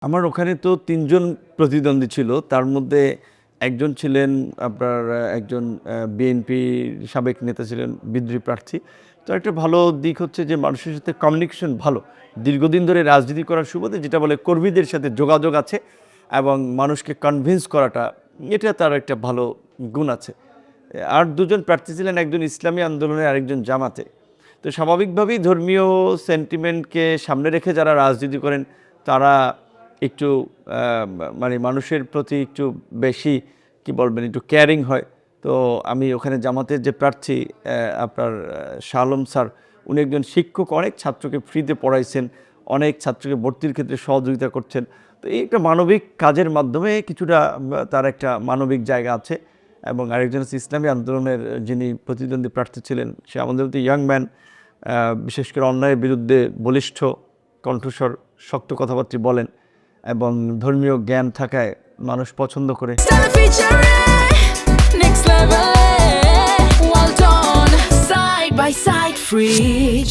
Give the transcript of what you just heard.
আমার ওখানে তো ৩ জন প্রতিদ্বন্দ্বী ছিল। তার মধ্যে একজন ছিলেন আপনার একজন বিএনপির সাবেক নেতা ছিলেন, বিদ্রোহী প্রার্থী। তো একটা ভালো দিক হচ্ছে যে মানুষের সাথে কমিউনিকেশন ভালো। দীর্ঘদিন ধরে রাজনীতি করার সুবাদে যেটা বলে কর্মীদের সাথে যোগাযোগ আছে এবং মানুষকে কনভিন্স করাটা এটা তার একটা ভালো গুণ আছে। আর ২ জন প্রার্থী ছিলেন, একজন ইসলামী আন্দোলনের আরেকজন জামাতে। তো স্বাভাবিকভাবেই ধর্মীয় সেন্টিমেন্টকে সামনে রেখে যারা রাজনীতি করেন তারা একটু মানে মানুষের প্রতি একটু বেশি কি বলবেন একটু কেয়ারিং হয়। তো আমি ওখানে জামাতের যে প্রার্থী আপনার শাহ আলম স্যার, উনি একজন শিক্ষক, অনেক ছাত্রকে ফ্রিতে পড়াইছেন, অনেক ছাত্রকে ভর্তির ক্ষেত্রে সহযোগিতা করছেন। তো এই একটা মানবিক কাজের মাধ্যমে কিছুটা তার একটা মানবিক জায়গা আছে। এবং আরেকজন হচ্ছে ইসলামী আন্দোলনের যিনি প্রতিদ্বন্দ্বী প্রার্থী ছিলেন, সে আমাদের মতো ইয়াং ম্যান, বিশেষ করে অন্যায়ের বিরুদ্ধে বলিষ্ঠ কণ্ঠস্বর, শক্ত কথাবার্তা বলেন এবং ধর্মীয় জ্ঞান থাকায় মানুষ পছন্দ করে।